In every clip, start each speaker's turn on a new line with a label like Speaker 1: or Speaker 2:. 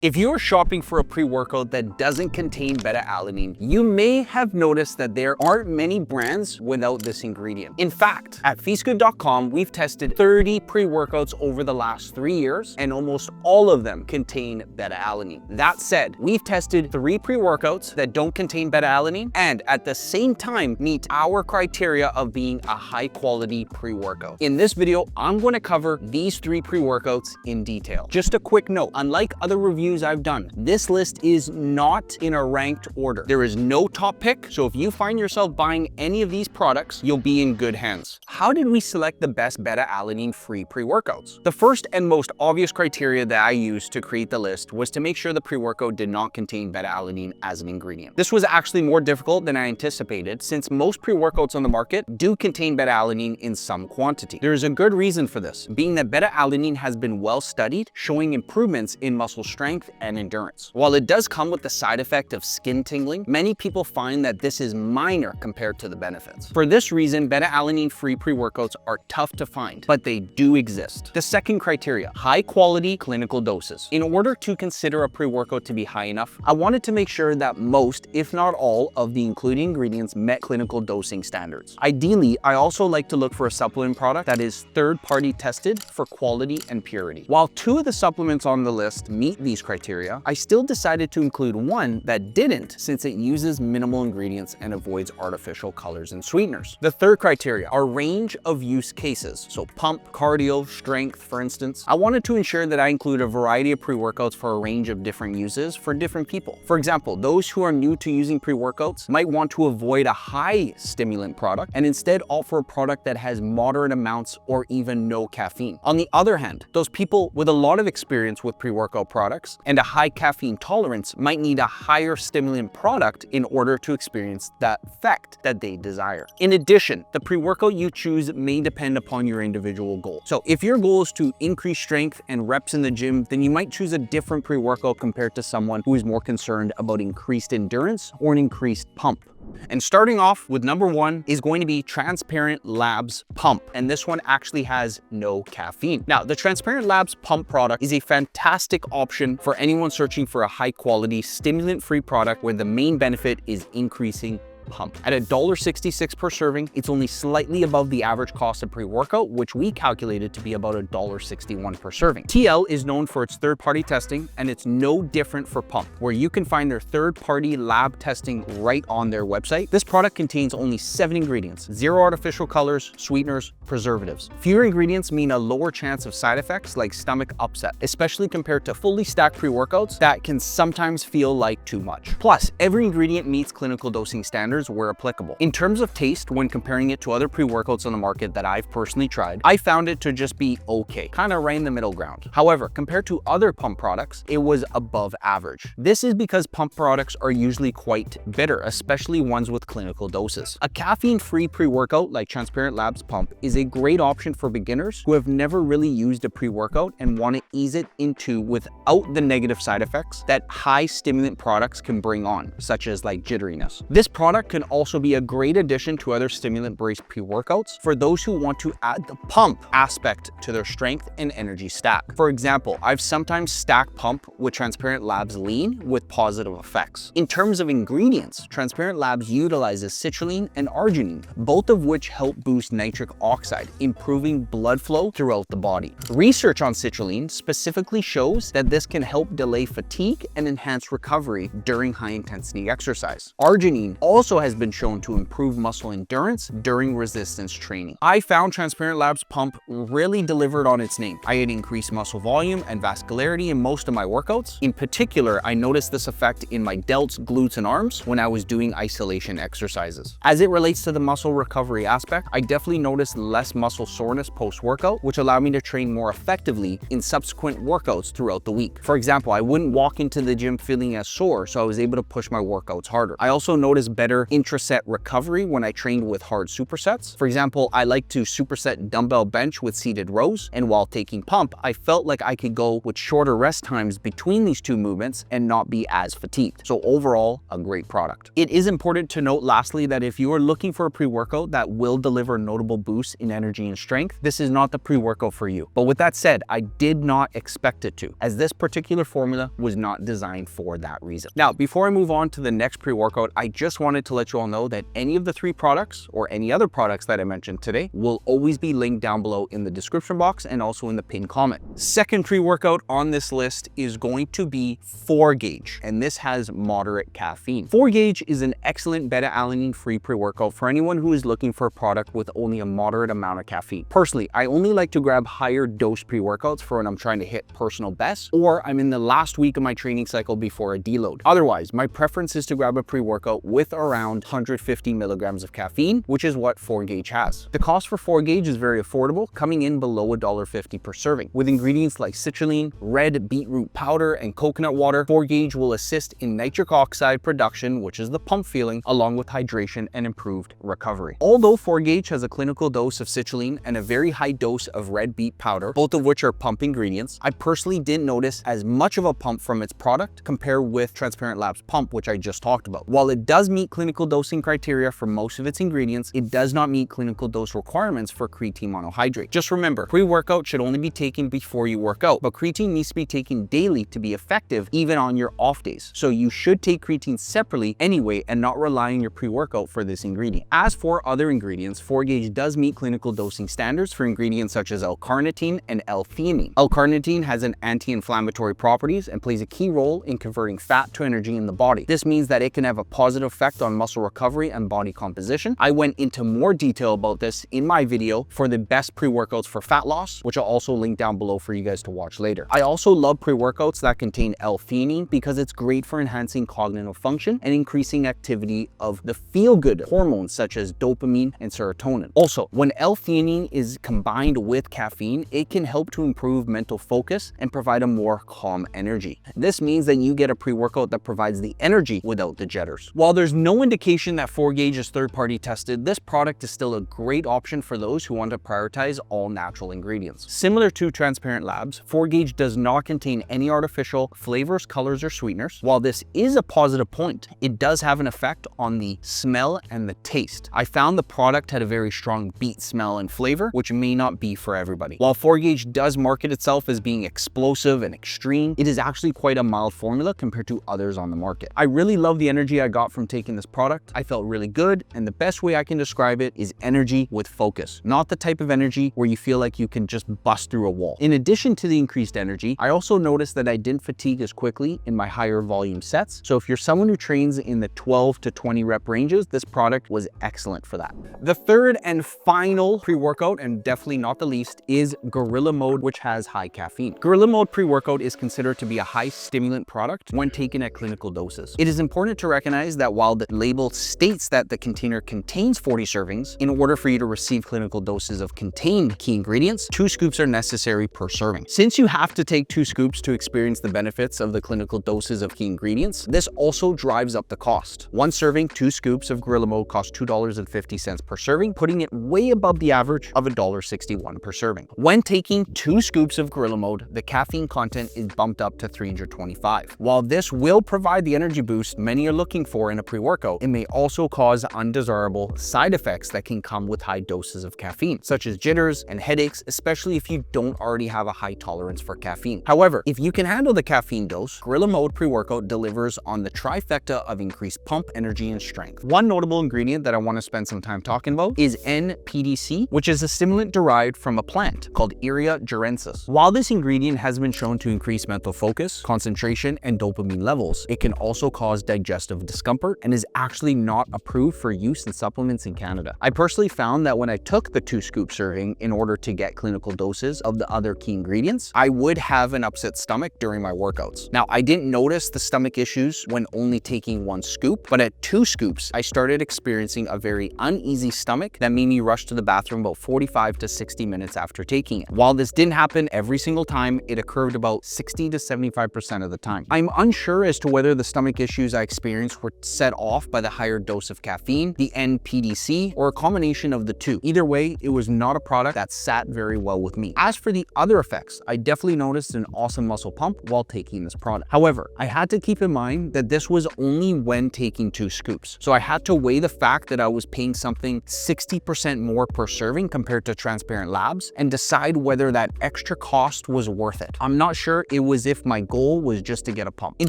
Speaker 1: If you're shopping for a pre-workout that doesn't contain beta-alanine, you may have noticed that there aren't many brands without this ingredient. In fact, at 𝐈𝐧𝐝𝐢𝐯𝐢𝐝𝐻 we've tested 30 pre-workouts over the last 3 years, and almost all of them contain beta-alanine. That said, we've tested 3 pre-workouts that don't contain beta-alanine and at the same time meet our criteria of being a high-quality pre-workout. In this video, I'm going to cover these 3 pre-workouts in detail. Just a quick note, unlike other reviews I've done, this list is not in a ranked order. There is no top pick, so if you find yourself buying any of these products, you'll be in good hands. How did we select the best beta-alanine free pre-workouts? The first and most obvious criteria that I used to create the list was to make sure the pre-workout did not contain beta-alanine as an ingredient. This was actually more difficult than I anticipated, since most pre-workouts on the market do contain beta-alanine in some quantity. There is a good reason for this, being that beta-alanine has been well studied, showing improvements in muscle strength and endurance. While it does come with the side effect of skin tingling, many people find that this is minor compared to the benefits. For this reason, beta-alanine free pre-workouts are tough to find, but they do exist. The second criteria, high quality clinical doses. In order to consider a pre-workout to be high enough, I wanted to make sure that most, if not all, of the included ingredients met clinical dosing standards. Ideally, I also like to look for a supplement product that is third-party tested for quality and purity. While 2 of the supplements on the list meet these criteria, I still decided to include one that didn't, since it uses minimal ingredients and avoids artificial colors and sweeteners. The third criteria are range of use cases, so pump, cardio, strength, for instance. I wanted to ensure that I include a variety of pre-workouts for a range of different uses for different people. For example, those who are new to using pre-workouts might want to avoid a high stimulant product and instead opt for a product that has moderate amounts or even no caffeine. On the other hand, those people with a lot of experience with pre-workout products and a high caffeine tolerance might need a higher stimulant product in order to experience that effect that they desire. In addition, the pre-workout you choose may depend upon your individual goal. So if your goal is to increase strength and reps in the gym, then you might choose a different pre-workout compared to someone who is more concerned about increased endurance or an increased pump. And starting off with number 1 is going to be Transparent Labs Pump. And this one actually has no caffeine. Now, the Transparent Labs Pump product is a fantastic option for anyone searching for a high quality stimulant-free product where the main benefit is increasing pump. At $1.66 per serving, it's only slightly above the average cost of pre-workout, which we calculated to be about $1.61 per serving. TL is known for its third-party testing, and it's no different for pump, where you can find their third-party lab testing right on their website. This product contains only 7 ingredients, 0 artificial colors, sweeteners, preservatives. Fewer ingredients mean a lower chance of side effects like stomach upset, especially compared to fully stacked pre-workouts that can sometimes feel like too much. Plus, every ingredient meets clinical dosing standards where applicable. In terms of taste, when comparing it to other pre-workouts on the market that I've personally tried, I found it to just be okay, kind of right in the middle ground. However, compared to other pump products, it was above average. This is because pump products are usually quite bitter, especially ones with clinical doses. A caffeine-free pre-workout like Transparent Labs Pump is a great option for beginners who have never really used a pre-workout and want to ease it into without the negative side effects that high stimulant products can bring on, such as like jitteriness. This product can also be a great addition to other stimulant-based pre-workouts for those who want to add the pump aspect to their strength and energy stack. For example, I've sometimes stacked pump with Transparent Labs Lean with positive effects. In terms of ingredients, Transparent Labs utilizes citrulline and arginine, both of which help boost nitric oxide, improving blood flow throughout the body. Research on citrulline specifically shows that this can help delay fatigue and enhance recovery during high-intensity exercise. Arginine also has been shown to improve muscle endurance during resistance training. I found Transparent Labs Pump really delivered on its name. I had increased muscle volume and vascularity in most of my workouts. In particular, I noticed this effect in my delts, glutes, and arms when I was doing isolation exercises. As it relates to the muscle recovery aspect, I definitely noticed less muscle soreness post-workout, which allowed me to train more effectively in subsequent workouts throughout the week. For example, I wouldn't walk into the gym feeling as sore, so I was able to push my workouts harder. I also noticed better better intraset recovery when I trained with hard supersets. For example, I like to superset dumbbell bench with seated rows, and while taking pump, I felt like I could go with shorter rest times between these two movements and not be as fatigued. So overall, a great product. It is important to note lastly that if you are looking for a pre-workout that will deliver notable boosts in energy and strength, this is not the pre-workout for you. But with that said, I did not expect it to, as this particular formula was not designed for that reason. Now, before I move on to the next pre-workout, I just wanted to let you all know that any of the 3 products or any other products that I mentioned today will always be linked down below in the description box and also in the pinned comment. Second pre-workout on this list is going to be 4-Gauge, and this has moderate caffeine. 4-Gauge is an excellent beta-alanine free pre-workout for anyone who is looking for a product with only a moderate amount of caffeine. Personally, I only like to grab higher dose pre-workouts for when I'm trying to hit personal best or I'm in the last week of my training cycle before a deload. Otherwise, my preference is to grab a pre-workout with around 150 milligrams of caffeine, which is what 4-Gauge has. The cost for 4-Gauge is very affordable, coming in below $1.50 per serving. With ingredients like citrulline, red beetroot powder, and coconut water, 4-Gauge will assist in nitric oxide production, which is the pump feeling, along with hydration and improved recovery. Although 4-Gauge has a clinical dose of citrulline and a very high dose of red beet powder, both of which are pump ingredients, I personally didn't notice as much of a pump from its product compared with Transparent Labs pump, which I just talked about. While it does meet clinical dosing criteria for most of its ingredients, it does not meet clinical dose requirements for creatine monohydrate. Just remember, pre-workout should only be taken before you work out, but creatine needs to be taken daily to be effective even on your off days. So you should take creatine separately anyway and not rely on your pre-workout for this ingredient. As for other ingredients, 4-Gauge does meet clinical dosing standards for ingredients such as L-carnitine and L-theanine. L-carnitine has an anti-inflammatory properties and plays a key role in converting fat to energy in the body. This means that it can have a positive effect on muscle recovery and body composition. I went into more detail about this in my video for the best pre-workouts for fat loss, which I'll also link down below for you guys to watch later. I also love pre-workouts that contain L-theanine because it's great for enhancing cognitive function and increasing activity of the feel-good hormones such as dopamine and serotonin. Also, when L-theanine is combined with caffeine, it can help to improve mental focus and provide a more calm energy. This means that you get a pre-workout that provides the energy without the jitters. While there's no indication that 4-Gauge is third-party tested, this product is still a great option for those who want to prioritize all natural ingredients. Similar to Transparent Labs, 4-Gauge does not contain any artificial flavors, colors, or sweeteners. While this is a positive point, it does have an effect on the smell and the taste. I found the product had a very strong beet smell and flavor, which may not be for everybody. While 4-Gauge does market itself as being explosive and extreme, it is actually quite a mild formula compared to others on the market. I really love the energy I got from taking this product. I felt really good, and the best way I can describe it is energy with focus, not the type of energy where you feel like you can just bust through a wall. In addition to the increased energy, I also noticed that I didn't fatigue as quickly in my higher volume sets. So if you're someone who trains in the 12 to 20 rep ranges, this product was excellent for that. The third and final pre-workout, and definitely not the least, is Gorilla Mode, which has high caffeine. Gorilla Mode pre-workout is considered to be a high stimulant product when taken at clinical doses. It is important to recognize that while the label states that the container contains 40 servings, in order for you to receive clinical doses of contained key ingredients, 2 scoops are necessary per serving. Since you have to take 2 scoops to experience the benefits of the clinical doses of key ingredients, this also drives up the cost. 1 serving, 2 scoops of Gorilla Mode costs $2.50 per serving, putting it way above the average of $1.61 per serving. When taking 2 scoops of Gorilla Mode, the caffeine content is bumped up to 325. While this will provide the energy boost many are looking for in a pre-workout, it may also cause undesirable side effects that can come with high doses of caffeine, such as jitters and headaches, especially if you don't already have a high tolerance for caffeine. However, if you can handle the caffeine dose, Gorilla Mode pre-workout delivers on the trifecta of increased pump, energy, and strength. One notable ingredient that I want to spend some time talking about is NPDC, which is a stimulant derived from a plant called 𝐈𝐧𝐝𝐢𝐲 𝐠. While this ingredient has been shown to increase mental focus, concentration, and dopamine levels, it can also cause digestive discomfort and is actually not approved for use in supplements in Canada. I personally found that when I took the 2 scoop serving in order to get clinical doses of the other key ingredients, I would have an upset stomach during my workouts. Now, I didn't notice the stomach issues when only taking 1 scoop, but at 2 scoops, I started experiencing a very uneasy stomach that made me rush to the bathroom about 45 to 60 minutes after taking it. While this didn't happen every single time, it occurred about 60 to 75% of the time. I'm unsure as to whether the stomach issues I experienced were set off off by the higher dose of caffeine, the NPDC, or a combination of the two. Either way, it was not a product that sat very well with me. As for the other effects, I definitely noticed an awesome muscle pump while taking this product. However, I had to keep in mind that this was only when taking 2 scoops. So I had to weigh the fact that I was paying something 60% more per serving compared to Transparent Labs and decide whether that extra cost was worth it. I'm not sure it was if my goal was just to get a pump. In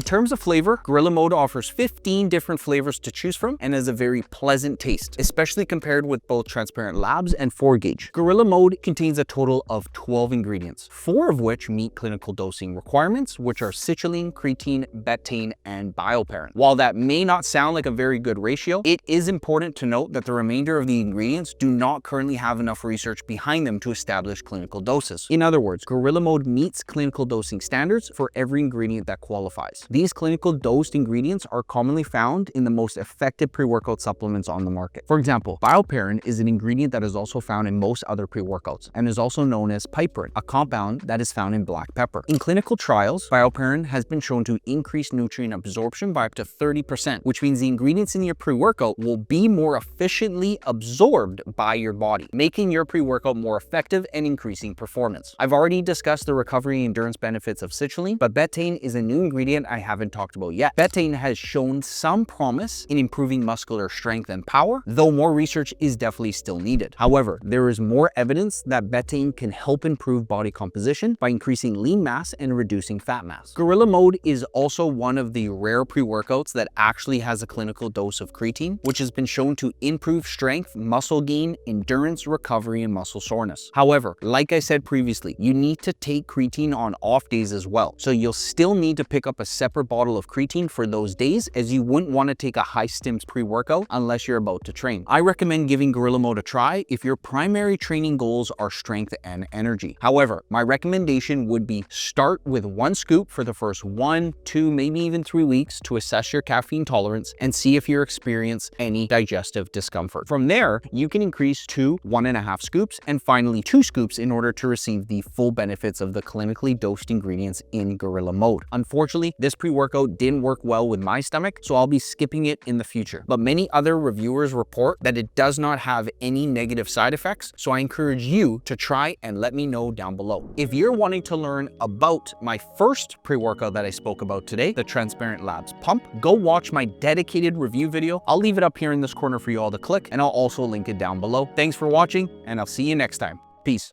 Speaker 1: terms of flavor, Gorilla Mode offers 15 different flavors to choose from and has a very pleasant taste, especially compared with both Transparent Labs and 4-gauge. Gorilla Mode contains a total of 12 ingredients, 4 of which meet clinical dosing requirements, which are citrulline, creatine, betaine, and bioperine. While that may not sound like a very good ratio, it is important to note that the remainder of the ingredients do not currently have enough research behind them to establish clinical doses. In other words, Gorilla Mode meets clinical dosing standards for every ingredient that qualifies. These clinical dosed ingredients are commonly found in the most effective pre-workout supplements on the market. For example, bioperine is an ingredient that is also found in most other pre-workouts and is also known as piperine, a compound that is found in black pepper. In clinical trials, bioperine has been shown to increase nutrient absorption by up to 30%, which means the ingredients in your pre-workout will be more efficiently absorbed by your body, making your pre-workout more effective and increasing performance. I've already discussed the recovery and endurance benefits of citrulline, but betaine is a new ingredient I haven't talked about yet. Betaine has shown some promise in improving muscular strength and power, though more research is definitely still needed. However, there is more evidence that betaine can help improve body composition by increasing lean mass and reducing fat mass. Gorilla Mode is also one of the rare pre-workouts that actually has a clinical dose of creatine, which has been shown to improve strength, muscle gain, endurance, recovery, and muscle soreness. However, like I said previously, you need to take creatine on off days as well. So you'll still need to pick up a separate bottle of creatine for those days, as you wouldn't want to take a high stims pre-workout unless you're about to train. I recommend giving Gorilla Mode a try if your primary training goals are strength and energy. However, my recommendation would be start with 1 scoop for the first 1, 2, maybe even 3 weeks to assess your caffeine tolerance and see if you experience any digestive discomfort. From there, you can increase to 1.5 scoops and finally 2 scoops in order to receive the full benefits of the clinically dosed ingredients in Gorilla Mode. Unfortunately, this pre-workout didn't work well with my stomach, so I'll be skipping it in the future. But many other reviewers report that it does not have any negative side effects, so I encourage you to try and let me know down below. If you're wanting to learn about my first pre-workout that I spoke about today, the Transparent Labs Pump, go watch my dedicated review video. I'll leave it up here in this corner for you all to click, and I'll also link it down below. Thanks for watching, and I'll see you next time. Peace.